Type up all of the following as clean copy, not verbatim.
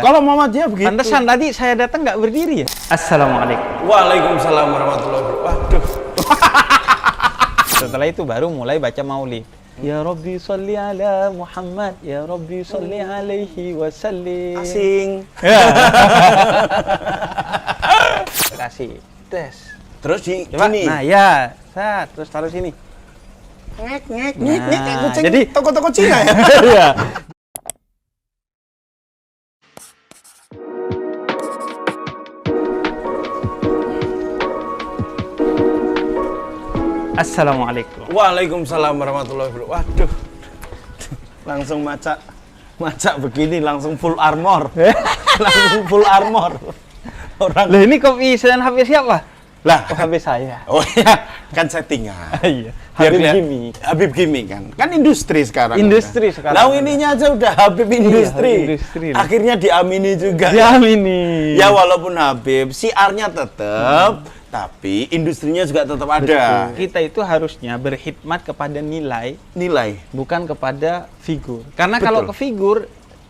Kalau Muhammadiyah begitu. Pantesan tadi saya datang nggak berdiri ya. Assalamualaikum. Waalaikumsalam warahmatullahi wabarakatuh. Waduh. Setelah itu baru mulai baca maulid. Ya Rabbi sholli ala Muhammad, ya Rabbi sholli alaihi wasallim. Asing. Kasih tes. Terus di Coba. gini. Nah ya, terus taruh sini. Ngek kayak Nah, kucing. jadi Toko-toko Cina ya. Iya. Assalamualaikum. Waalaikumsalam warahmatullahi wabarakatuh. Waduh. Langsung maca begini langsung full armor. Langsung full armor. Orang Loh ini kopi dan HP siapa? lah. Oh, HP saya. Oh ya, kan settingan. Iya. Biar Habib lihat- Gimi. Habib Gimi kan. Kan industri sekarang. Industri udah. sekarang. Lah ininya aja udah Habib industri. Habib industri lah. Akhirnya diamini juga. Diamini. Ya walaupun Habib, siarnya tetap, tapi industrinya juga tetap ada. Kita itu harusnya berkhidmat kepada nilai, Nilai. bukan kepada figur. Karena Betul. kalau ke figur,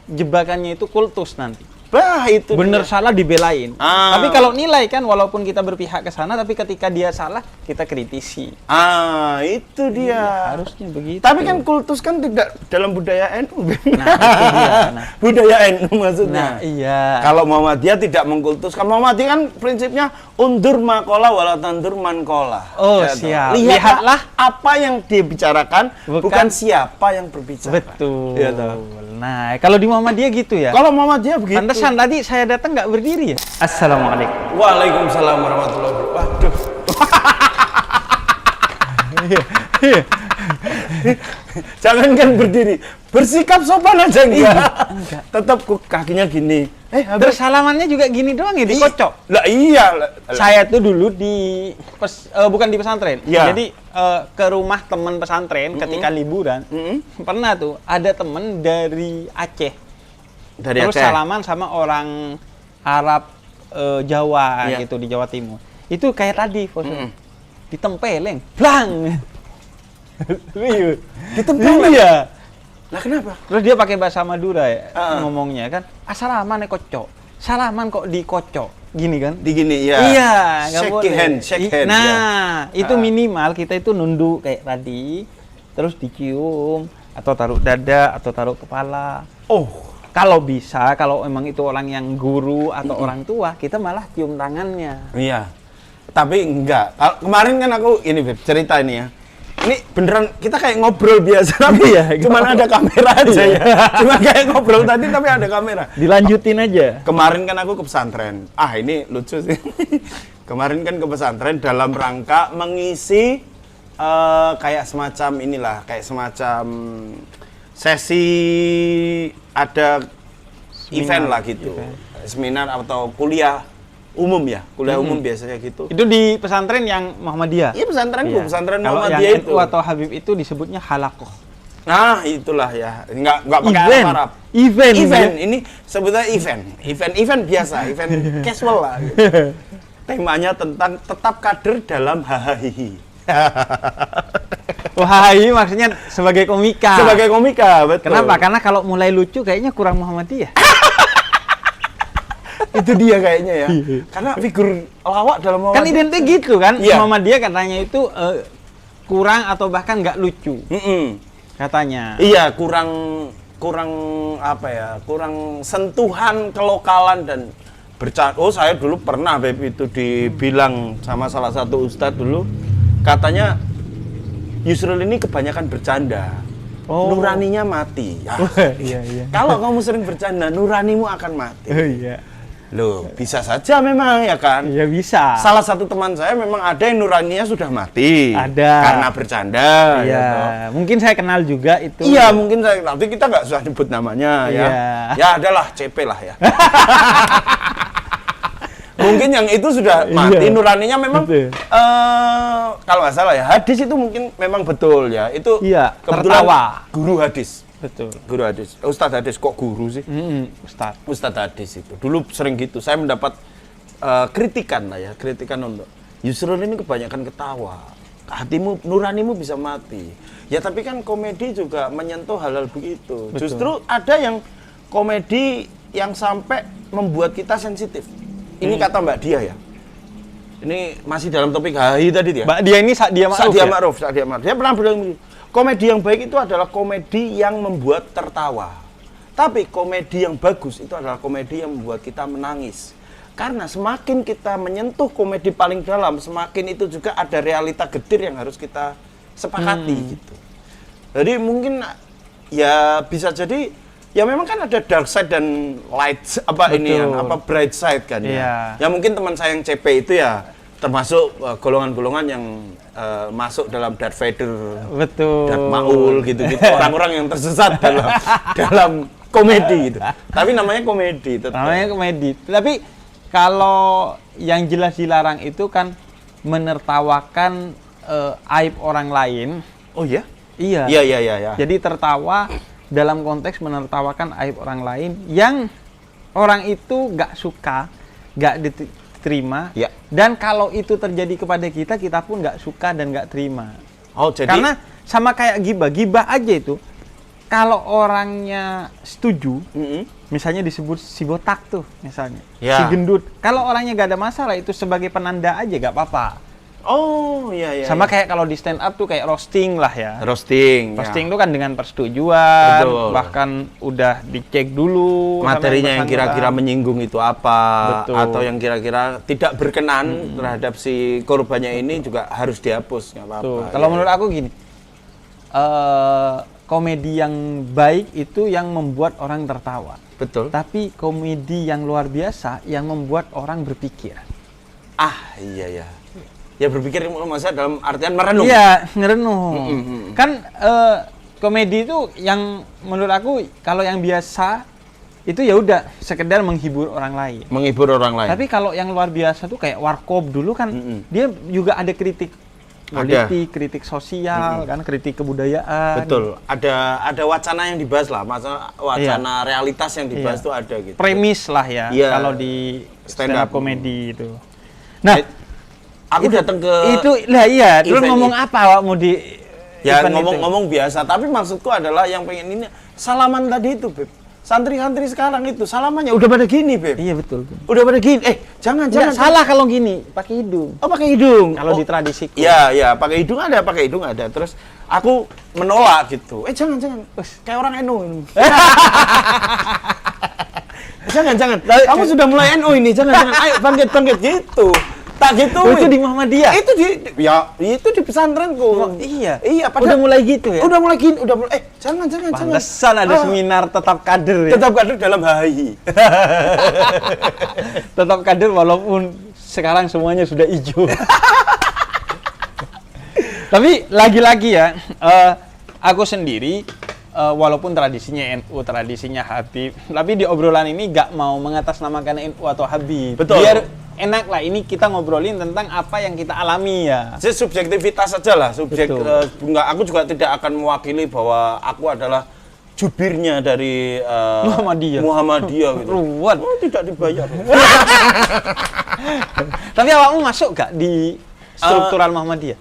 jebakannya itu kultus nanti. Bah itu Bener dia. salah dibelain. Ah. Tapi kalau nilai kan, walaupun kita berpihak ke sana, tapi ketika dia salah, kita kritisi. Ah, itu dia. Harusnya begitu. Tapi kan kultus kan tidak dalam budaya NU. Nah, itu dia. Nah. Budaya NU maksudnya. Nah, iya. Kalau Muhammadiyah tidak mengkultuskan. Muhammadiyah kan prinsipnya undur makola wala tandur mankola. Oh, Ya, toh. siap. Lihatlah apa yang dibicarakan, Bukan- bukan siapa yang berbicara. Betul. Iya, toh. Nah, kalau di Muhammadiyah gitu ya. Kalau Muhammadiyah begitu. Pantesan tadi saya datang nggak berdiri ya. Assalamualaikum. Waalaikumsalam warahmatullahi wabarakatuh. Waduh. Jangankan berdiri, bersikap sopan aja enggak. Tetap kakinya gini. Terus salamannya juga gini doang ya, dikocok. Lah iya. Lah. Saya tuh dulu bukan di pesantren. Iya. Jadi ke rumah teman pesantren ketika liburan. Pernah tuh ada temen dari Aceh. Dari Terus Aceh. salaman sama orang Arab Jawa Iya. gitu di Jawa Timur. Itu kayak tadi pose. Ditempeleng, blang. Serius. Ditempeleng? Iya. Lah kenapa? Terus dia pakai bahasa Madura ya ngomongnya kan. Salaman kocok. Salaman kok dikocok. Gini kan? Di gini ya. Iya, nggak Shake boleh. hand, shake hand. Nah, ya. itu minimal kita itu nunduk kayak tadi, terus dicium atau taruh dada atau taruh kepala. Oh, Kalau bisa, kalau emang itu orang yang guru atau orang tua, kita malah cium tangannya. iya. Tapi enggak. Kemarin kan aku ini Beb, cerita ini ya. Ini beneran kita kayak ngobrol biasa tapi Iya, cuman ada kamera aja ya. Cuma kayak ngobrol tadi tapi ada kamera. Dilanjutin aja. Kemarin kan aku ke pesantren. Ah, ini lucu sih. Kemarin kan ke pesantren dalam rangka mengisi kayak semacam inilah, kayak semacam sesi ada event lah gitu. Seminar atau kuliah umum ya. Kuliah umum biasanya gitu. Itu di pesantren yang Muhammadiyah. Iya pesantrenku, Iya. pesantren Kalau yang Muhammadiyah itu. NU atau Habib itu disebutnya halakoh. Nah, itulah ya. Enggak pakai Event. Arab. Event. Event. Ini sebetulnya event. Event biasa, event casual lah gitu. Temanya tentang tetap kader dalam hahaha. Wah, ini maksudnya sebagai komika. Sebagai komika, betul. Kenapa? Karena kalau mulai lucu kayaknya kurang Muhammadiyah. Itu dia kayaknya ya. Karena figur lawak dalam Kan identik gitu kan. Iya. Muhammadiyah katanya itu kurang atau bahkan nggak lucu. Mm-mm. Katanya. Iya, kurang apa ya? Kurang sentuhan kelokalan dan bercanda. Oh, saya dulu pernah Beb itu dibilang sama salah satu ustadz dulu, katanya Yusril ini kebanyakan bercanda. Oh. Nuraninya mati. Ya. Iya. Kalau kamu sering bercanda, nuranimu akan mati. Iya. Loh, bisa saja memang ya kan? Iya bisa. Salah satu teman saya memang ada yang nuraninya sudah mati. Ada. Karena bercanda. Iya. ya toh. Mungkin saya kenal juga itu. Iya, mungkin saya, tapi kita nggak usah nyebut namanya ya. Iya. Ya adalah CP lah ya. Mungkin yang itu sudah mati, Iya. nuraninya memang Betul. kalau nggak salah ya, hadis itu mungkin memang betul ya. Itu Iya, kebetulan tertawa. guru hadis. Betul. Guru hadis. Ustadz hadis kok guru sih? Ustaz. Ustadz hadis itu. Dulu sering gitu. Saya mendapat kritikan lah ya, kritikan untuk Yusril ini kebanyakan ketawa. Hatimu, nuranimu bisa mati. Ya tapi kan komedi juga menyentuh hal-hal begitu. Betul. Justru ada yang komedi yang sampai membuat kita sensitif. Ini kata Mbak Dia ya. Ini masih dalam topik HI tadi ya. Mbak Dia ini Sa'diyah Ma'ruf Sa'diyah ya? Ma'ruf, Sa'diyah Ma'ruf. Dia pernah bilang begini, komedi yang baik itu adalah komedi yang membuat tertawa. Tapi komedi yang bagus itu adalah komedi yang membuat kita menangis. Karena semakin kita menyentuh komedi paling dalam, semakin itu juga ada realita gedir yang harus kita sepakati gitu. Jadi mungkin ya bisa jadi ya memang kan ada dark side dan light ini Betul. yang bright side kan Iya. ya. Ya mungkin teman saya yang CP itu ya termasuk golongan-golongan yang masuk dalam Darth Vader, Betul. Darth Maul gitu-gitu, orang-orang yang tersesat dalam komedi gitu. Tapi namanya komedi tetap. Namanya komedi. Tapi kalau yang jelas dilarang itu kan menertawakan aib orang lain. Oh iya? Iya. Iya. Jadi tertawa dalam konteks menertawakan aib orang lain yang orang itu nggak suka, nggak diterima. Ya. Dan kalau itu terjadi kepada kita, kita pun nggak suka dan nggak terima. Oh, jadi Karena sama kayak gibah aja itu. Kalau orangnya setuju, misalnya disebut si botak tuh, misalnya, Ya. si gendut. Kalau orangnya gak ada masalah, itu sebagai penanda aja, gak apa-apa. oh iya. Sama kayak kalau di stand up tuh kayak roasting lah ya. roasting. Roasting tuh kan dengan persetujuan, Betul. bahkan udah dicek dulu Materinya yang sama kira-kira bersangkutan. menyinggung itu apa, Betul. atau yang kira-kira tidak berkenan terhadap si korbannya ini juga harus dihapus, nggak apa-apa. Tuh, kalau menurut aku gini, komedi yang baik itu yang membuat orang tertawa. Betul. Tapi komedi yang luar biasa yang membuat orang berpikir. Iya. Ya berpikir maksudnya dalam artian merenung. Iya, ngerenung. Kan komedi itu yang menurut aku kalau yang biasa itu ya udah sekedar menghibur orang lain. Menghibur orang lain. Tapi kalau yang luar biasa tuh kayak Warkop dulu kan dia juga ada kritik politik, kritik sosial, kan kritik kebudayaan. Betul. Ada wacana yang dibahas lah, wacana realitas yang dibahas tuh ada gitu. Premis lah ya Iya. kalau di stand Stand up. up comedy itu. Nah, Aku datang ke itu lah iya, dulu event ngomong itu. apa awakmu di Ya event itu? ngomong-ngomong biasa, tapi maksudku adalah yang pengen ini salaman tadi itu, Beb. Santri-santri sekarang itu salamannya udah pada gini, Beb. Iya betul. Udah pada gini. Jangan Nggak salah kalau gini, pakai hidung. Oh, pakai hidung. Kalau Oh, di tradisiku. Iya, pakai hidung ada. Terus aku menolak gitu. Jangan. Kayak orang NU. jangan. Kamu sudah mulai NU ini. Jangan. Ayo bangkit gitu. Tak gitu. Oh, itu di Muhammadiyah. Itu di pesantrenku. Oh, iya. Iya, Udah mulai gitu ya? Udah mulai gini, jangan. Pantesan ada seminar tetap kader ya. Tetap kader dalam HI. Tetap kader walaupun sekarang semuanya sudah hijau. Tapi lagi-lagi ya, aku sendiri walaupun tradisinya NU, tradisinya Habib, tapi di obrolan ini nggak mau mengatasnamakan NU atau Habib. Betul. Biar enak lah, ini kita ngobrolin tentang apa yang kita alami ya. Jadi subjektivitas saja lah, Betul. Aku juga tidak akan mewakili bahwa aku adalah jubirnya dari Muhammadiyah gitu. Ruwet. Oh, tidak dibayar. Tapi awakmu masuk gak di struktural Muhammadiyah?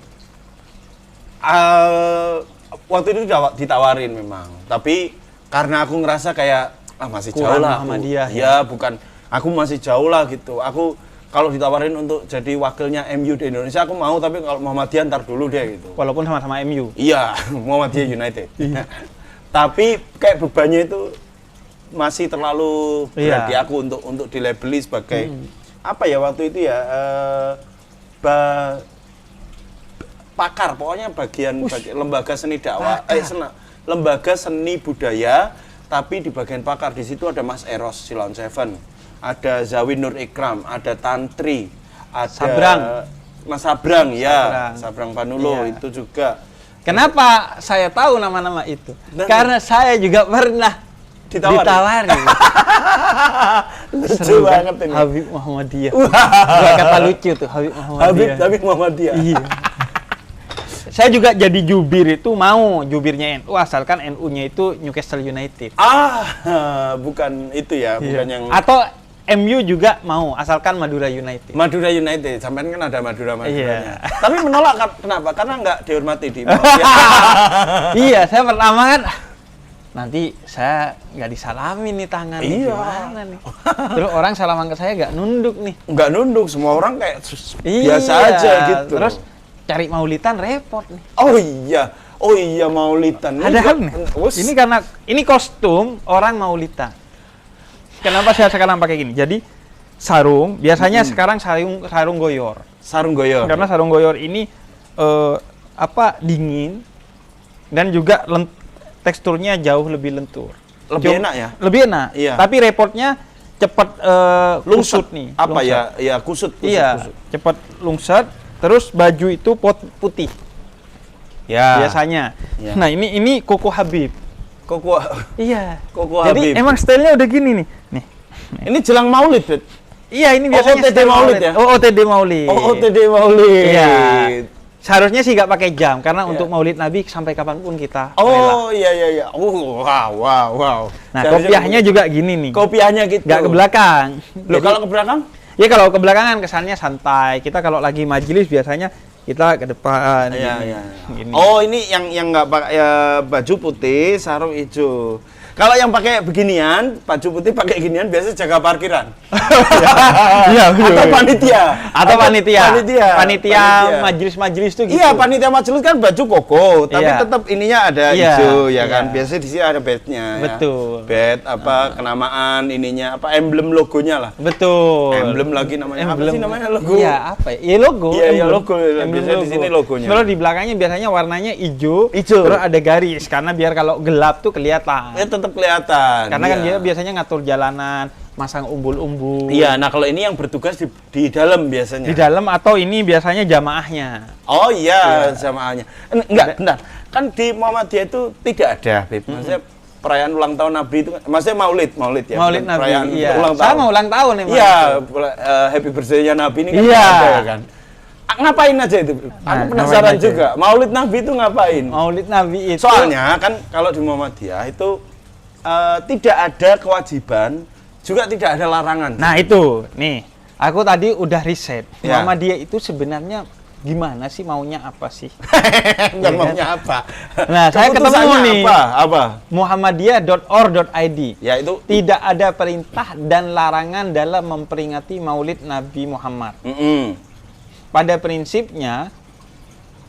Waktu itu ditawarin memang, tapi karena aku ngerasa kayak masih jauh Kurang lah. Muhammadiyah, Ya, bukan. Aku masih jauh lah gitu. Aku kalau ditawarin untuk jadi wakilnya MU di Indonesia, aku mau, tapi kalau Muhammadiyah ntar dulu deh gitu. Walaupun sama-sama MU. Iya, Muhammadiyah United. Tapi kayak bebannya itu masih terlalu berat di aku untuk dilabeli sebagai apa ya waktu itu ya pakar, pokoknya bagian lembaga seni dakwah, lembaga seni budaya, tapi di bagian pakar di situ ada Mas Eros Silon Seven, ada Zawin Nur Ikram, ada Tantri, ada Sabrang. Mas Sabrang, ya, Sabrang Panulo Iya. itu juga. Kenapa saya tahu nama-nama itu? Karena saya juga pernah ditawarin. Lucu banget ini. Habib Muhammadiyah. Dua kata lucu tuh, Habib Muhammadiyah. Habib tapi Muhammadiyah. Iya. Saya juga jadi jubir itu mau jubirnya NU asalkan NU-nya itu Newcastle United. Bukan itu ya, bukan yang Atau MU juga mau asalkan Madura United. Madura United. Sampean kan ada Maduranya. Iya. Tapi menolak kenapa? Karena nggak dihormati di Iya, saya pertama kan nanti saya nggak disalamin nih tangan nih, Iya. gimana nih? Terus orang salaman ke saya nggak nunduk nih. Nggak nunduk, semua orang kayak Iya, biasa aja gitu. Terus cari maulitan repot nih. Oh iya maulitan. Ada hal nih. Ini karena ini kostum orang maulitan. Kenapa saya sekarang pakai gini? Jadi sarung biasanya sekarang sarung goyor. Sarung goyor. Karena sarung goyor ini dingin dan juga teksturnya jauh lebih lentur. Lebih enak ya? Lebih enak. Iya. Tapi repotnya cepat kusut nih. Apa lungsut. ya? Ya kusut. Iya, cepat lungsut. Terus baju itu putih Ya. biasanya. Iya. Nah ini Koko Habib. Koko. Iya. Koko Jadi Habib. emang stylenya udah gini nih. Nih. Ini jelang Maulid, Bet. Iya ini biasanya OOTD style Maulid ya? OOTD Maulid. OOTD Maulid. Iya. Seharusnya sih nggak pakai jam karena untuk Maulid Nabi sampai kapanpun kita rela. Oh iya. Wow. Nah, Seharusnya kopiahnya juga gini nih. kopiahnya gitu. Nggak ke belakang. Loh, Jadi- kalau ke belakang? Ya kalau ke belakangan kesannya santai. Kita kalau lagi majelis biasanya kita ke depan. Iya. Gini. Oh, ini yang nggak pakai baju putih, sarung hijau. Kalau yang pakai beginian, baju putih pakai ginian biasa jaga parkiran. Iya, betul. Atau panitia. Atau panitia. Panitia. Majelis-majelis tuh gitu. Iya, panitia majelis kan baju koko, tapi Iya. tetap ininya ada Iya, hijau ya kan. iya. Biasanya di sini ada badge-nya. Betul. Badge kenamaan ininya emblem logonya lah. Betul. Emblem lagi namanya. Apa sih namanya logo? Iya, apa ya? Iya, logo. Iya, emblem. logo. Emblem Biasanya di sini logonya. Kalau di belakangnya biasanya warnanya hijau, Hijau. terus ada garis karena biar kalau gelap tuh kelihatan. Ya tetap kelihatan. Karena kan iya. dia biasanya ngatur jalanan, masang umbul-umbul. Iya, nah kalau ini yang bertugas di dalam biasanya. Di dalam atau ini biasanya jamaahnya. Oh iya, jamaahnya. Enggak, bentar. Kan di Muhammadiyah itu tidak ada, Beb. Maksudnya perayaan ulang tahun Nabi itu, maksudnya Maulid ya. Maulid bukan Nabi. Perayaan Iya. ulang tahun. Sama ulang tahun emang. Iya, itu. happy birthday-nya Nabi ini kan Iya. ada ya kan. Ngapain aja itu? Aku Nah, penasaran ngapain aja? juga. Maulid Nabi itu ngapain? Maulid Nabi itu. Soalnya kan kalau di Muhammadiyah itu tidak ada kewajiban, juga tidak ada larangan. Nah itu, nih, aku tadi udah riset. Ya. Muhammadiyah itu sebenarnya gimana sih, maunya apa sih? Enggak Iya kan? maunya apa? Nah, saya ketemu Keputusannya nih. Apa? Muhammadiyah.or.id. Ya itu. Tidak ada perintah dan larangan dalam memperingati Maulid Nabi Muhammad. Pada prinsipnya,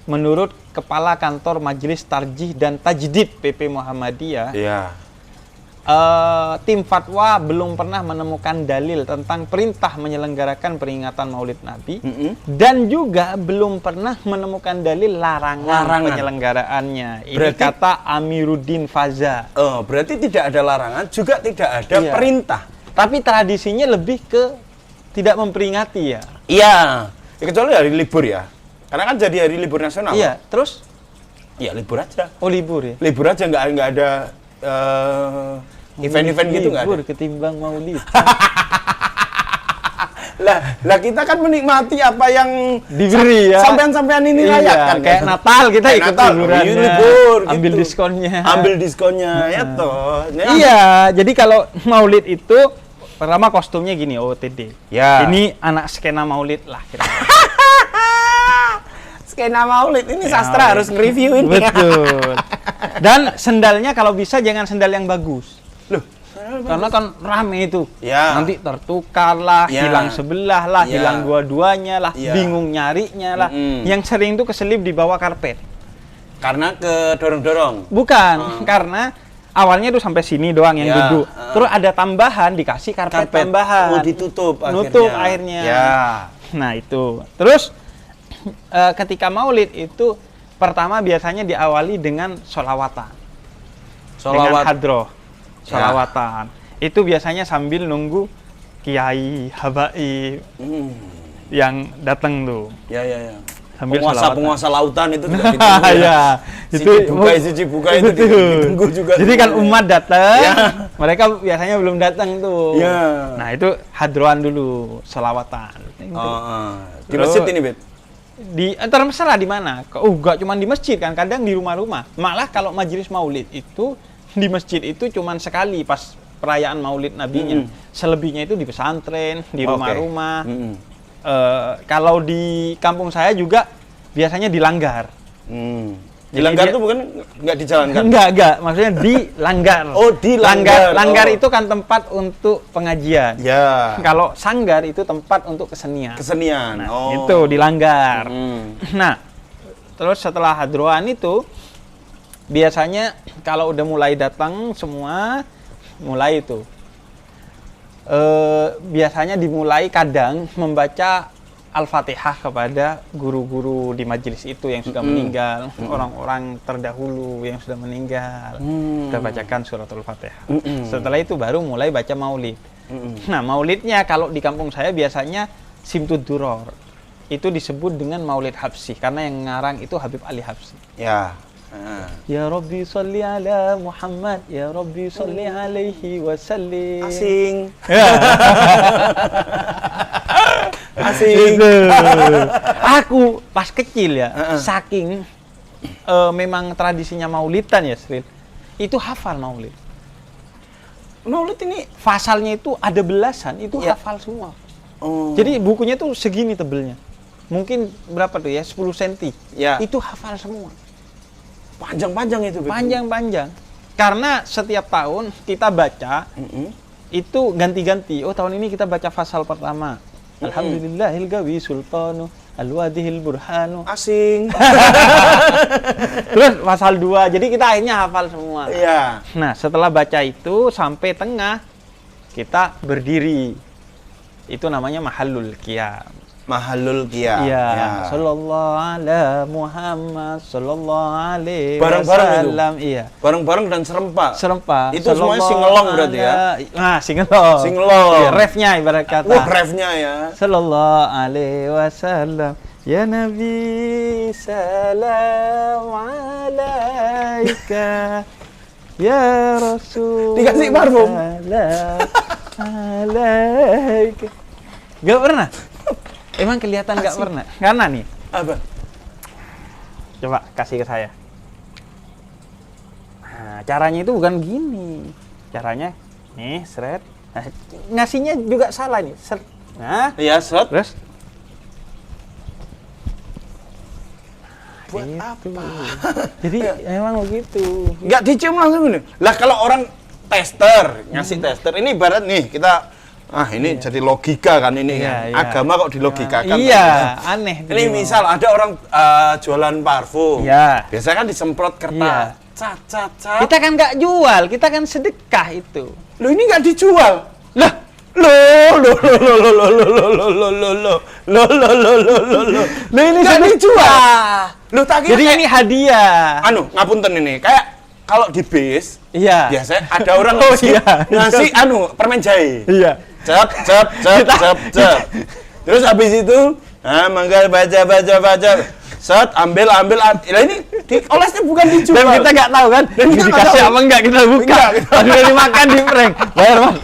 menurut Kepala Kantor Majelis Tarjih dan Tajdid PP Muhammadiyah, Iya. tim fatwa belum pernah menemukan dalil tentang perintah menyelenggarakan peringatan Maulid Nabi dan juga belum pernah menemukan dalil larangan penyelenggaraannya. Ini Berarti- kata Amiruddin Faza. Oh, berarti tidak ada larangan, juga tidak ada Iya. perintah. Tapi tradisinya lebih ke tidak memperingati ya. Iya. Ya, kecuali hari libur ya. Karena kan jadi hari libur nasional. Iya, terus Ya libur aja. oh libur ya. Libur aja nggak ada event-event gitu nggak ada. Libur ketimbang Maulid. Lah kita kan menikmati apa yang Diberi ya. sampean-sampean ini Iya, layak kan. kayak Natal kita Kayak ikut Natal, liburannya, libur, ambil gitu. diskonnya. Ambil diskonnya ya toh. Ya. Iya, jadi kalau Maulid itu pertama kostumnya gini, OOTD. Ya. Ini anak skena Maulid lah kira-kira. Skena Maulid ini Skena sastra Maulid. harus nge-review ini. Betul. Dan sendalnya kalau bisa jangan sendal yang bagus. Loh, Karena kan rame itu. Ya. Nanti tertukar lah, Ya. hilang sebelah lah, Ya. hilang dua-duanya lah, Ya. bingung nyarinya lah. Mm-mm. Yang sering tuh keselip di bawah karpet. karena ke dorong-dorong. Bukan, karena awalnya tuh sampai sini doang yang Ya, duduk. Terus ada tambahan, dikasih karpet tambahan. Oh, ditutup Nutup akhirnya. Ya. Nah, itu. Terus ketika Maulid itu pertama biasanya diawali dengan sholawatan. Dengan hadroh. Sholawatan. Itu biasanya sambil nunggu kiai, habaib yang datang tuh. Ya. Sambil sholawatan. Penguasa lautan itu juga ditunggu ya. Ya, itu Cibuka itu ditunggu juga. Jadi kan umat datang, Ya. mereka biasanya belum datang tuh. Ya. Nah itu hadroan dulu, sholawatan. Di masjid ini, Bet. Terserah di mana. Gak cuma di masjid kan, kadang di rumah-rumah. Malah kalau majelis Maulid itu di masjid itu cuma sekali pas perayaan Maulid Nabinya. Selebihnya itu di pesantren, di rumah-rumah. Kalau di kampung saya juga biasanya di langgar. Dilanggar itu bukan nggak dijalankan. Enggak, maksudnya dilanggar. Oh, dilanggar. Langgar Oh. itu kan tempat untuk pengajian. Ya. Kalau sanggar itu tempat untuk kesenian. Kesenian. Nah, Oh. itu dilanggar. Hmm. Nah, terus setelah hadroan itu biasanya kalau udah mulai datang semua mulai itu. Biasanya dimulai kadang membaca Al-Fatihah kepada guru-guru di majelis itu yang sudah meninggal, orang-orang terdahulu yang sudah meninggal. Kita bacakan surat Al-Fatihah. Setelah itu baru mulai baca maulid. Nah, maulidnya kalau di kampung saya biasanya Simtud Duror. Itu disebut dengan Maulid Habsyi karena yang ngarang itu Habib Ali Habsyi. Ya. Ya Rabbi sholli ala Muhammad, ya Rabbi sholli alaihi wasallim. Asing. Ya. Asing. Aku pas kecil ya, saking memang tradisinya maulidan ya, Sril. Itu hafal maulid. Maulid ini Fasalnya itu ada belasan, itu Ya. hafal semua. oh. Jadi bukunya tuh segini tebelnya. Mungkin berapa tuh ya? 10 cm. Ya. Itu hafal semua. Panjang-panjang itu. Beb. Panjang-panjang. Karena setiap tahun kita baca itu ganti-ganti. Oh, tahun ini kita baca fasal pertama. Alhamdulillahil gawi sultanu alwadihil burhanu. Asing. Terus pasal 2. Jadi kita akhirnya hafal semua. Iya. Nah, setelah baca itu sampai tengah kita berdiri. Itu namanya mahallul qiyam. Mahalul Qiyam. Iya, Ya. sallallahu ala Muhammad sallallahu alaihi Bareng-bareng itu? wasallam. Iya. Bareng-bareng dan serempak. Serempak. Itu semuanya singelong berarti ya? Nah, singelong. Singelong. Iya, refnya ibarat kata. Wah, refnya ya. Sallallahu alaihi wasallam. Ya Nabi salam alaika. Ya Rasul. Dikasih parfum. Salam alaika. Gak pernah? Emang kelihatan gak pernah? Karena nih, Apa? coba kasih ke saya. Nah, caranya itu bukan gini. Caranya, nih, seret. Nah, ngasihnya juga salah nih. Nah, Iya, set. terus. Buat Gitu. apa? Jadi emang begitu. Nggak dicium langsung ini. Lah kalau orang tester, ngasih tester. Ini ibarat nih, kita ini jadi logika kan ini Iya, kan. iya. Agama kok dilogikakan. Iya, aneh. Ini misal ada orang jualan parfum. Iya. Biasanya kan disemprot kertas. Iya. Cat, cat, cat. Kita kan nggak jual, kita kan sedekah itu. Loh, ini nggak dijual. Lah, Loh, ini nggak dijual. Loh, tak kira jadi kayak- ini hadiah. ngapunten ini. Kayak kalau di bis, Iya. biasanya ada orang Oh, ngasih, iya. ngasih permen jahe. Iya. Cep, cep, cep, cep, cep. Terus habis itu, mangga baca. Set, ambil. Lah ini olesnya bukan dijual. Dan kita nggak tahu kan, Dan ini kita nggak dikasih tahu. apa enggak kita buka. Enggak, kita- Pas udah dimakan di prank. Bayar mas.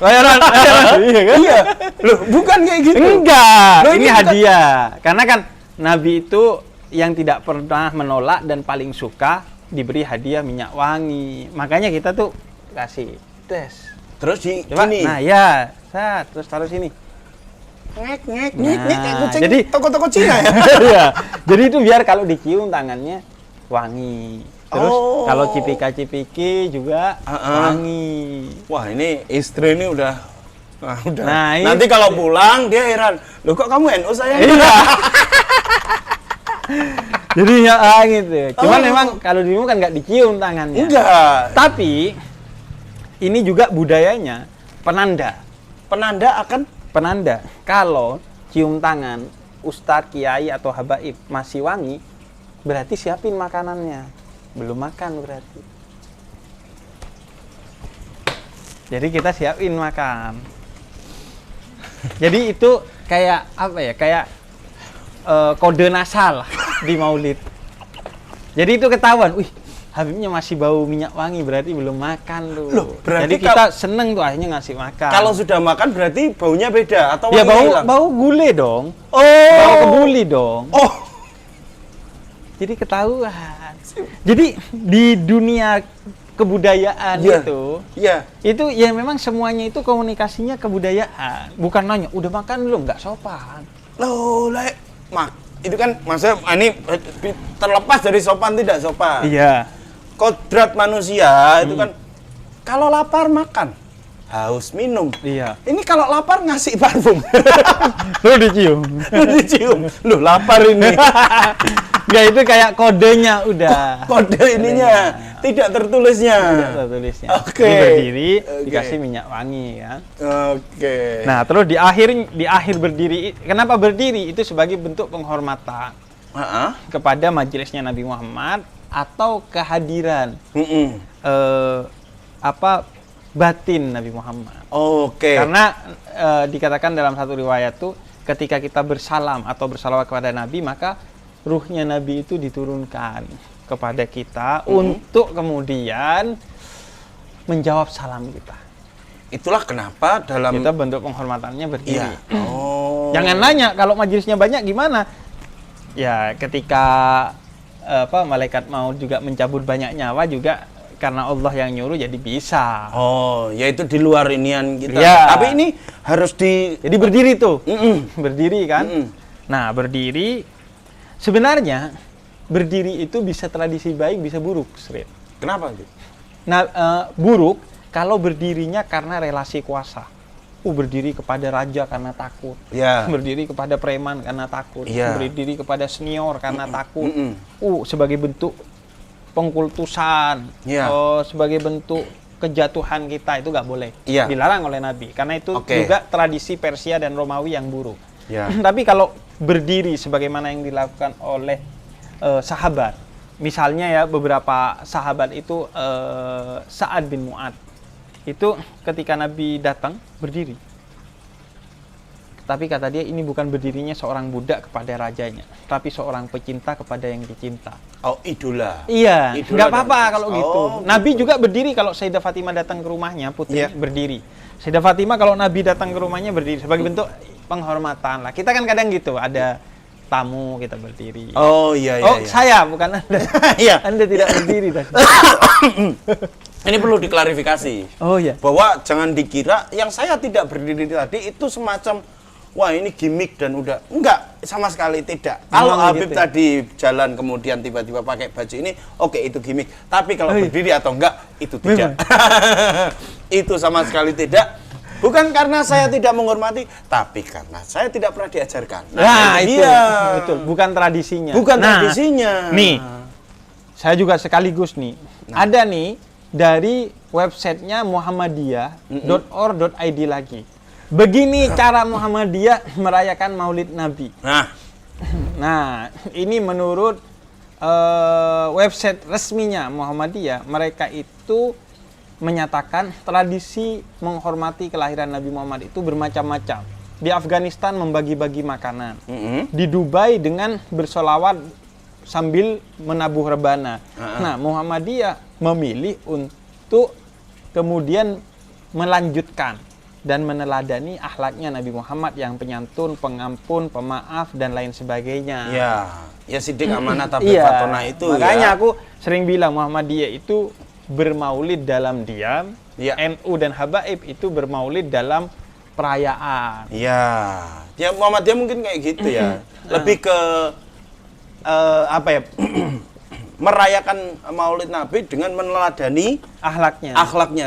Iya kan? Iya. Loh, bukan kayak gitu. Enggak, Loh, ini ini kita- hadiah. Karena kan Nabi itu yang tidak pernah menolak dan paling suka diberi hadiah minyak wangi. Makanya kita tuh kasih tes. Terus Coba, gini. nah ya, terus taruh sini. Ngek, Nah, kayak kucing jadi- toko-toko Cina ya. Iya. Jadi itu biar kalau dicium tangannya wangi. Terus Oh. kalau cipika-cipiki juga wangi. Wah, ini istri ini udah. Nah, Nanti kalau pulang dia heran. Loh, kok kamu NU sayang? Iya. Jadi ya gitu. Cuman Oh. memang kalau dirimu kan nggak dicium tangannya. Enggak. Tapi ini juga budayanya penanda. Penanda Kalau cium tangan ustadz, kiai atau habaib masih wangi, berarti siapin makanannya. Belum makan berarti. Jadi kita siapin makan. Jadi itu kayak apa ya? Kayak kode nasal di Maulid. Jadi itu ketahuan, wih, Habibnya masih bau minyak wangi, berarti belum makan tuh. Loh, berarti jadi kita seneng tuh akhirnya ngasih makan. kalau sudah makan berarti baunya beda atau ya wanginya hilang? bau gule dong. Oh. Bau kebuli dong. Oh. Jadi ketahuan. Jadi di dunia kebudayaan Iya. Iya. itu ya memang semuanya itu komunikasinya kebudayaan. Bukan nanya, udah makan belum? Nggak sopan. Loh, itu kan maksudnya ini terlepas dari sopan tidak sopan. Iya. Kodrat manusia itu kan kalau lapar makan, haus minum. Iya. Ini kalau lapar ngasih parfum. Lu dicium. Lu dicium. Lu lapar ini. Enggak, itu kayak kodenya udah. Kode ininya tidak tertulisnya. Tidak tertulisnya. Oke. Ini berdiri Oke. dikasih minyak wangi kan. Oke. Nah, terus di akhir berdiri, kenapa berdiri? Itu sebagai bentuk penghormatan Heeh. kepada majelisnya Nabi Muhammad atau kehadiran batin Nabi Muhammad. Oke. Karena dikatakan dalam satu riwayat tuh ketika kita bersalam atau bersalawat kepada Nabi, maka ruhnya Nabi itu diturunkan kepada kita untuk kemudian menjawab salam kita. Itulah kenapa dalam Kita bentuk penghormatannya berdiri. Iya. Oh. Jangan nanya kalau majelisnya banyak gimana? Ya, ketika malaikat mau juga mencabut banyak nyawa juga karena Allah yang nyuruh jadi bisa. Oh, yaitu di luar inian kita. Iya. Tapi ini harus Jadi berdiri tuh. Berdiri kan? Mm-mm. Nah, berdiri sebenarnya berdiri itu bisa tradisi baik, bisa buruk, Srit. Kenapa gitu? Nah, buruk kalau berdirinya karena relasi kuasa. Berdiri kepada raja karena takut. Ya. Berdiri kepada preman karena takut. Iya. Berdiri kepada senior karena takut. Mm-mm. Sebagai bentuk pengkultusan. Iya. Sebagai bentuk kejatuhan kita, itu nggak boleh. Iya. Dilarang oleh Nabi. Karena itu Oke. juga tradisi Persia dan Romawi yang buruk. Ya. Tapi kalau berdiri sebagaimana yang dilakukan oleh sahabat, misalnya ya beberapa sahabat itu Sa'ad bin Mu'ad itu ketika Nabi datang berdiri. Tapi kata dia ini bukan berdirinya seorang budak kepada rajanya, tapi seorang pecinta kepada yang dicinta. Oh, idola. Iya, Idola nggak apa-apa dan- kalau gitu. Oh, Nabi juga berdiri kalau Sayyidah Fatimah datang ke rumahnya, putri Iya. berdiri. Sayyidah Fatimah kalau Nabi datang ke rumahnya berdiri sebagai bentuk penghormatan lah. Kita kan kadang gitu, ada tamu kita berdiri. Oh, iya. Saya bukan Anda. Iya. Anda tidak berdiri tadi. Ini perlu diklarifikasi. Oh iya. Bahwa jangan dikira yang saya tidak berdiri tadi itu semacam wah ini gimmick dan udah enggak, sama sekali tidak. Kalau Memang Habib gitu ya? tadi jalan kemudian tiba-tiba pakai baju ini, oke itu gimmick. Tapi kalau Oh, iya. berdiri atau enggak itu tidak. Itu sama sekali tidak. Bukan karena saya tidak menghormati, tapi karena saya tidak pernah diajarkan. Nah, itu dia. betul, bukan tradisinya. Bukan Nah, tradisinya. Nih, saya juga sekaligus nih. Ada nih dari websitenya muhammadiyah.or.id lagi. Begini cara Muhammadiyah merayakan Maulid Nabi. Nah, ini menurut website resminya Muhammadiyah, mereka itu menyatakan tradisi menghormati kelahiran Nabi Muhammad itu bermacam-macam. Di Afghanistan membagi-bagi makanan. Di Dubai dengan bersolawat sambil menabuh rebana. Nah, Muhammadiyah memilih untuk kemudian melanjutkan dan meneladani akhlaknya Nabi Muhammad yang penyantun, pengampun, pemaaf, dan lain sebagainya. Ya Siddiq amanah tabligh fatona itu. Makanya ya. aku sering bilang Muhammadiyah itu bermaulid dalam diam, Ya. NU dan Habaib itu bermaulid dalam perayaan. Iya, ya Muhammadiyah mungkin kayak gitu ya. Lebih ke apa ya? Merayakan Maulid Nabi dengan meneladani akhlaknya,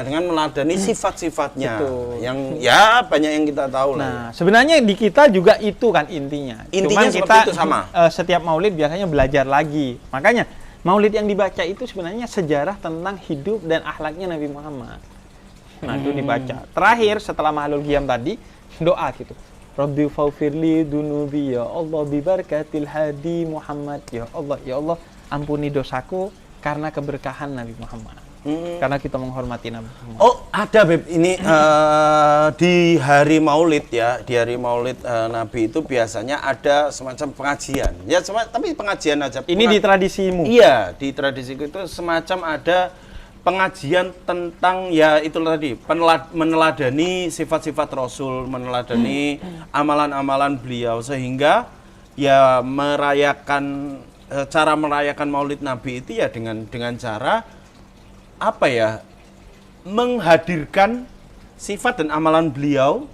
dengan meneladani sifat-sifatnya. Betul. Yang ya banyak yang kita tahu lah. Nah, sebenarnya di kita juga itu kan intinya. Intinya Cuman seperti kita itu sama. Setiap Maulid biasanya belajar lagi. Makanya Maulid yang dibaca itu sebenarnya sejarah tentang hidup dan akhlaknya Nabi Muhammad. Nah, itu dibaca. Terakhir setelah Mahlul Qiyam tadi, doa gitu. Rabbi faufirli dunubi ya Allah bibarakatil hadi Muhammad. Ya Allah, ampuni dosaku karena keberkahan Nabi Muhammad. Karena kita menghormati Nabi Muhammad. Oh, ada Beb. Ini di hari Maulid ya, di hari Maulid Nabi itu biasanya ada semacam pengajian. Ya, tapi pengajian aja. Ini di tradisimu. Iya, di tradisiku itu semacam ada pengajian tentang ya itu tadi meneladani sifat-sifat Rasul, meneladani amalan-amalan beliau sehingga ya cara merayakan Maulid Nabi itu ya dengan cara apa ya, menghadirkan sifat dan amalan beliau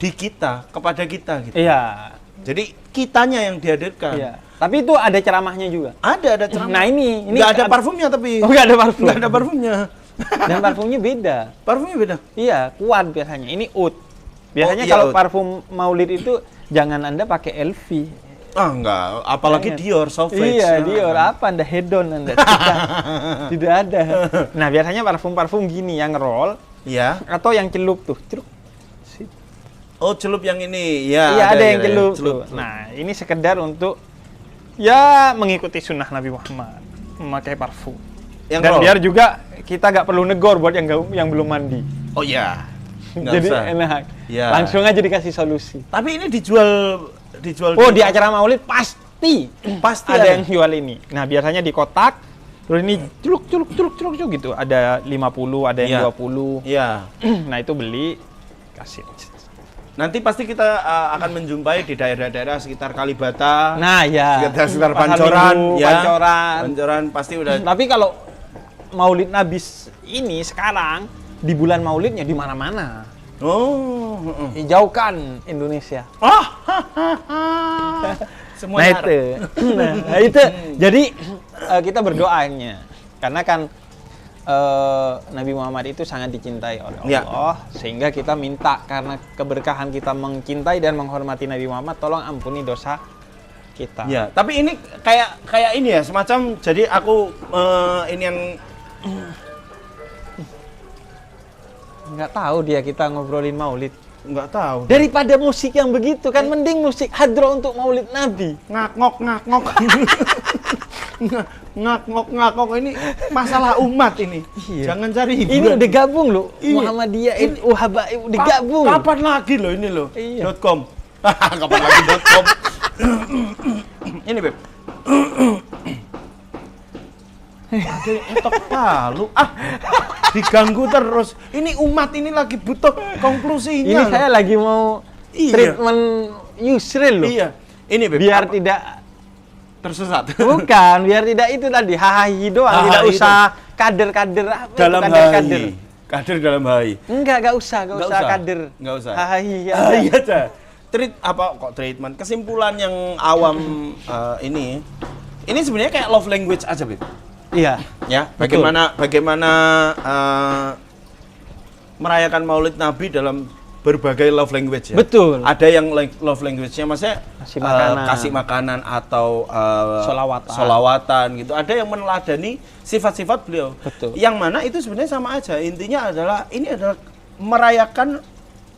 di kita, kepada kita gitu. Iya. Jadi kitanya yang dihadirkan. Iya. Tapi itu ada ceramahnya juga. Ada ceramah. Nah ini Nggak ada parfumnya tapi. Oh, nggak ada parfum. Nggak ada parfumnya. Dan parfumnya beda. Parfumnya beda. Iya, kuat biasanya. Ini oud. Biasanya iya, kalau oud. parfum Maulid itu jangan Anda pakai LV. Ah enggak, apalagi Jangan. Dior, Sauvage. Iya, Dior. Apa Anda hedon Anda? Tidak ada. Nah, biasanya parfum-parfum gini yang roll Iya. atau yang celup tuh. Celup. Oh, celup yang ini. Ya, Iya, ada yang ya, celup. celup. Tuh. Nah, ini sekedar untuk ya mengikuti sunnah Nabi Muhammad, memakai parfum. Yang Dan roll. biar juga kita nggak perlu negor buat yang belum mandi. Oh iya. Nggak Jadi usah. enak. Ya. Langsung aja dikasih solusi. Tapi ini dijual Oh, di acara Maulid pasti Pasti ada ada. yang jual ini. Nah, biasanya di kotak. Terus ini culuk gitu. Ada 50, ada yang Iya. 20. Iya. Nah, itu beli kasih. Nanti pasti kita akan menjumpai di daerah-daerah sekitar Kalibata. Nah, ya. Sekitar Pasar Pancoran, Minggu, ya. Pancoran. Pancoran pasti udah. Tapi kalau Maulid Nabi ini sekarang di bulan Maulidnya di mana-mana. Oh. Jauhkan Indonesia. Oh. Nah itu, nah itu. Jadi kita berdoanya, karena kan Nabi Muhammad itu sangat dicintai oleh Allah, sehingga kita minta karena keberkahan kita mencintai dan menghormati Nabi Muhammad, tolong ampuni dosa kita. Ya, tapi ini kayak ini ya, semacam jadi aku ini yang Nggak tahu dia kita ngobrolin Maulid. nggak tahu. Daripada musik yang begitu kan, mending musik hadroh untuk Maulid Nabi. Ngakngok ngakngok ini masalah umat ini. Iya. Jangan cari Ini hiburan. udah gabung loh, Iya. Muhammadiyah, Habaib udah gabung. Kapan lagi loh ini loh? Iya. .com. Kapan lagi .com? Ini Beb. Ada yang etok palu. Diganggu terus. Ini umat ini lagi butuh konklusinya. Ini loh. saya lagi mau Iya. treatment Yusril loh. Iya. Ini Beb. Biar apa? tidak Tersesat. bukan, biar tidak itu tadi hahahi doang, Hahahi tidak itu. usah kader-kader apa itu, Dalam kader-kader. HI. Kader dalam HI. Enggak usah kader. Nggak usah. Hahahi ya. Iya aja. Treatment? Kesimpulan yang awam ini sebenarnya kayak love language aja, Beb. Iya. Ya, Betul. bagaimana merayakan Maulid Nabi dalam berbagai love language ya. Betul. Ada yang love language-nya maksudnya Kasih makanan. atau Sholawatan. gitu. Ada yang meneladani sifat-sifat beliau. Betul. Yang mana itu sebenarnya sama aja. Intinya adalah ini adalah merayakan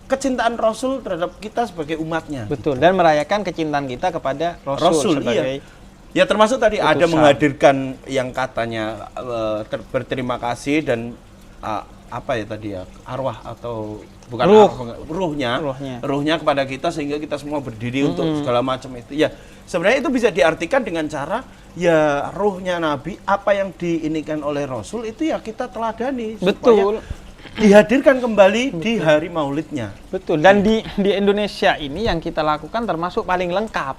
kecintaan Rasul terhadap kita sebagai umatnya. Betul, dan merayakan kecintaan kita kepada Rasul sebagai Ya termasuk tadi ada utusan. menghadirkan yang katanya berterima kasih dan apa ya tadi ya, arwah atau bukan Ruh. ruhnya kepada kita sehingga kita semua berdiri untuk segala macam itu. Ya sebenarnya itu bisa diartikan dengan cara ya ruhnya Nabi, apa yang diinikan oleh Rasul itu ya kita teladani. Betul. Supaya dihadirkan kembali di hari Maulidnya. Betul. Dan di Indonesia ini yang kita lakukan termasuk paling lengkap.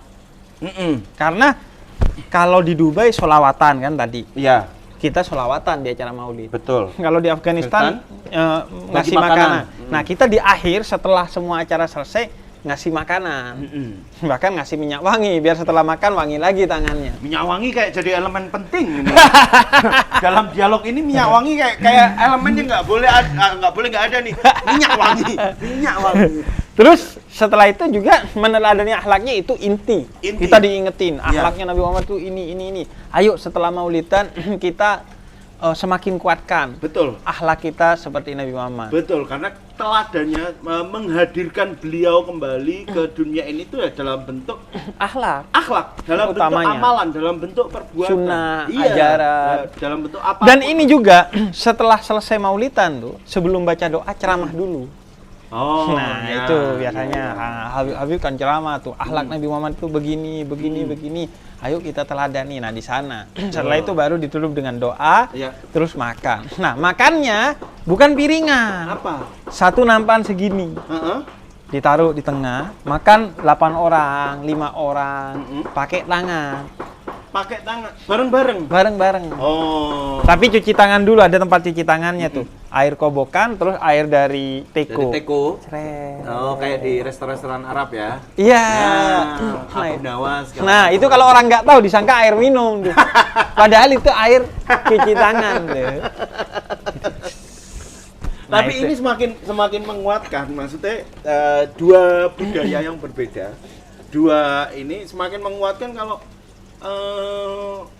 Karena kalau di Dubai sholawatan kan tadi. Iya. Kita sholawatan di acara Maulid. Betul. Kalau di Afghanistan ngasih Bagi makanan. makanan. Nah, kita di akhir setelah semua acara selesai ngasih makanan. Bahkan ngasih minyak wangi biar setelah makan wangi lagi tangannya. Minyak wangi kayak jadi elemen penting ini. Dalam dialog ini minyak wangi kayak elemen yang nggak boleh nggak ada nih. Minyak wangi. Terus setelah itu juga meneladani akhlaknya itu inti. Kita diingetin akhlaknya Nabi Muhammad itu ini. Ayo setelah Maulidan kita semakin kuatkan. Betul. Akhlak kita seperti Nabi Muhammad. Betul, karena teladannya menghadirkan beliau kembali ke dunia ini itu ya dalam bentuk Akhlak. dalam Utamanya. bentuk amalan, dalam bentuk perbuatan. Sunnah, ajaran. Dalam bentuk apa? Dan ini juga setelah selesai Maulidan tuh, sebelum baca doa ceramah dulu. Oh, Nah, ya. itu biasanya Habib kan ceramah tuh, akhlak Nabi Muhammad tuh begini. Ayo kita teladani. Nah, di sana. Setelah itu baru ditutup dengan doa, Ya. terus makan. Nah, makannya bukan piringan. Apa? Satu nampan segini. Ditaruh di tengah, makan 8 orang, 5 orang, pakai tangan. Pakai tangan bareng-bareng. Bareng-bareng. Oh. Tapi cuci tangan dulu, ada tempat cuci tangannya tuh. Air kobokan, terus air dari teko. Dari teko. Cret. Oh, kayak di restoran Arab ya. Iya. Nah, nawas. Nah, itu kalau orang nggak tahu disangka air minum tuh. Padahal itu air cuci tangan tuh. Nah, Tapi itu. ini semakin menguatkan, maksudnya dua budaya yang berbeda, dua ini semakin menguatkan kalau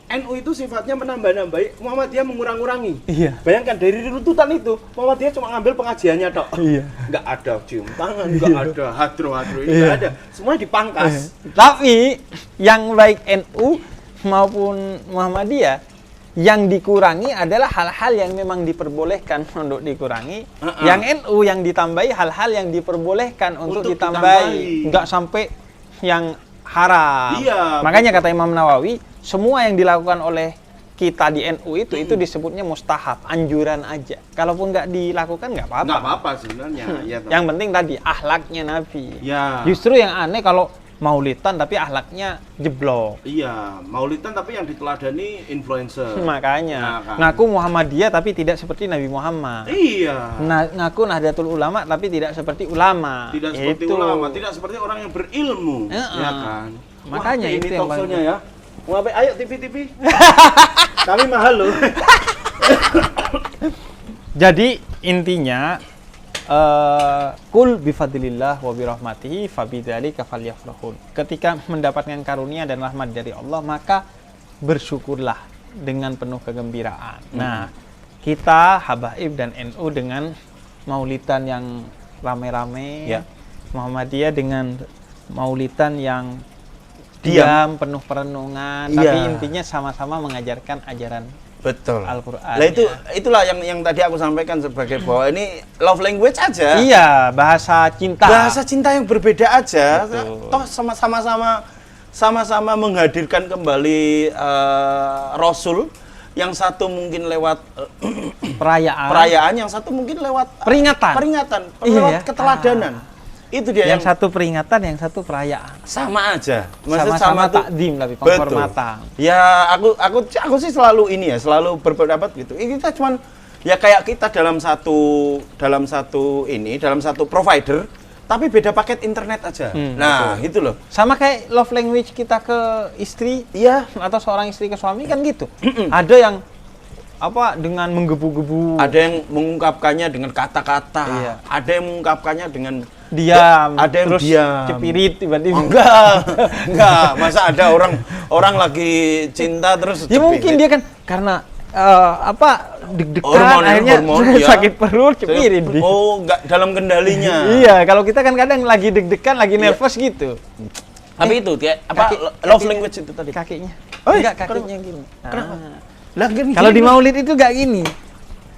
NU itu sifatnya menambah-nambahi, Muhammadiyah mengurang-urangi. Iya. Bayangkan dari runtutan itu, Muhammadiyah cuma ngambil pengajiannya tok. Iya. Nggak ada cium tangan, nggak ada hadro-hadro, ini nggak ada. Semua dipangkas. Tapi yang baik NU maupun Muhammadiyah yang dikurangi adalah hal-hal yang memang diperbolehkan untuk dikurangi. Yang NU yang ditambahi hal-hal yang diperbolehkan untuk ditambahi. Nggak sampai yang haram. Iya. Makanya kata Imam Nawawi, semua yang dilakukan oleh kita di NU itu disebutnya mustahab, anjuran aja. Kalaupun nggak dilakukan nggak apa-apa. Nggak apa-apa sebenarnya. Ya, Yang penting tadi akhlaknya Nabi. Ya. Justru yang aneh kalau maulidan tapi akhlaknya jeblok. Iya, maulidan tapi yang diteladani influencer. Makanya Nah, kan. ngaku Muhammadiyah tapi tidak seperti Nabi Muhammad. Iya. Ngaku Nahdlatul Ulama tapi tidak seperti ulama. Tidak seperti Itu. ulama, tidak seperti orang yang berilmu, ya kan? Makanya Wah, itu ini yang talkshow-nya ya. Mau apa? Ayo TV. Kami mahal loh. Jadi intinya kul bifadlillah wa birahmatihi fabidzalika falyafrahun. Ketika mendapatkan karunia dan rahmat dari Allah, maka bersyukurlah dengan penuh kegembiraan. Nah, kita Habaib dan NU dengan maulidan yang rame-rame, Ya. Muhammadiyah dengan maulidan yang diam, penuh perenungan, Iya. tapi intinya sama-sama mengajarkan ajaran Betul. Al-Qur'an. Lah itulah yang tadi aku sampaikan sebagai bahwa ini love language aja. Iya, bahasa cinta. Bahasa cinta yang berbeda aja. Betul. Toh sama-sama menghadirkan kembali Rasul. Yang satu mungkin lewat perayaan, yang satu mungkin lewat Peringatan. Iya, lewat ya. keteladanan. Itu dia Yang satu peringatan, yang satu perayaan. sama aja. Maksudnya Sama-sama tuh- takdim tapi Betul. penghormatan. Ya aku sih selalu ini ya, selalu berpendapat gitu. Ini kita cuman ya kayak kita dalam satu provider, tapi beda paket internet aja. Nah, gitu loh. Sama kayak love language kita ke istri Iya. atau seorang istri ke suami kan gitu. Ada yang dengan menggebu-gebu, Ada yang mengungkapkannya dengan kata-kata, Iya. ada yang mengungkapkannya dengan diam, ada yang terus diam. cepirit tiba-tiba. Oh, enggak. Masa ada orang lagi cinta terus Ya cepirit? mungkin dia kan karena deg-degan Hormon, akhirnya ya. sakit perut cepirit. dia. Oh, enggak dalam kendalinya. Iya, kalau kita kan kadang lagi deg-degan, lagi nervous gitu. Tapi itu kayak kaki- love kaki- language itu tadi. Kakinya. Oh, Enggak, kenapa? kakinya gini. Lah, gini, Kalau gini. di maulid itu enggak gini.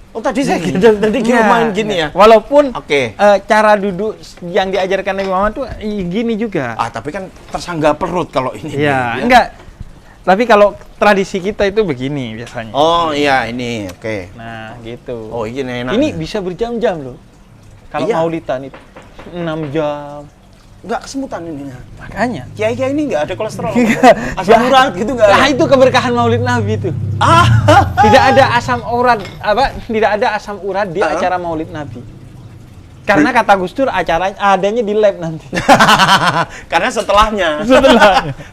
Oh, tadi saya tadi kira Iya, main gini ya. Walaupun Oke. cara duduk yang diajarkan Nabi Muhammad tuh gini juga. Ah, tapi kan tersangga perut kalau ini. Iya, Ya. enggak. Tapi kalau tradisi kita itu begini biasanya. Oh, iya ini. Oke. Nah, gitu. Oh, ini enak. Ini bisa berjam-jam loh. Kalau Iya. maulidan itu 6 jam. enggak kesemutan ininya. Makanya. Kiai-kiai ini enggak ada kolesterol. Asam urat gitu enggak Nah, ada. itu keberkahan Maulid Nabi itu. Ah. Tidak ada asam urat tidak ada asam urat di acara Maulid Nabi. Karena kata Gus Dur acaranya adanya di lab nanti. Karena setelahnya.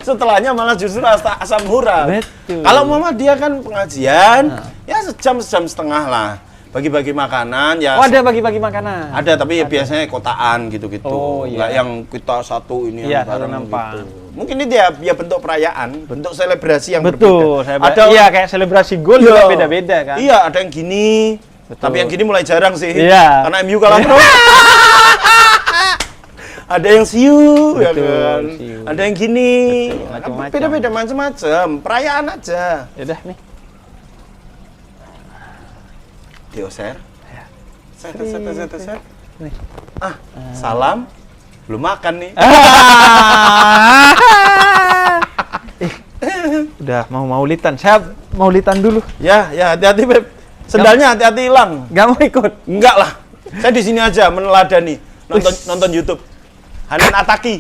Setelahnya malah justru asam urat. Betul. Kalau Muhammadiyah kan pengajian, ya sejam setengah lah. Bagi-bagi makanan ya. Oh, ada bagi-bagi makanan. Ada, tapi ya biasanya kotaan gitu-gitu. Oh, iya. Nggak yang kita satu ini Iya, yang bareng satu nampak. gitu. Mungkin ini dia bentuk perayaan, bentuk selebrasi yang Betul, berbeda. ada iya kayak selebrasi gol Iya. juga beda-beda kan. Iya, ada yang gini. Betul. Tapi yang gini mulai jarang sih. Iya. Karena MU kalah terus. Ada yang siu, ya Betul, kan? siu. Ada yang gini. Betul, macam-macam. Beda-beda macam-macam. Perayaan aja. Yaudah nih. Dioser. Set. Nih. Salam. Belum makan nih. Udah mau maulidan. Saya maulidan dulu. Ya, hati-hati, Beb. Sendalnya hati-hati hilang. Gak mau ikut. Enggak lah. Saya di sini aja meneladani nonton YouTube. Hanan Ataki.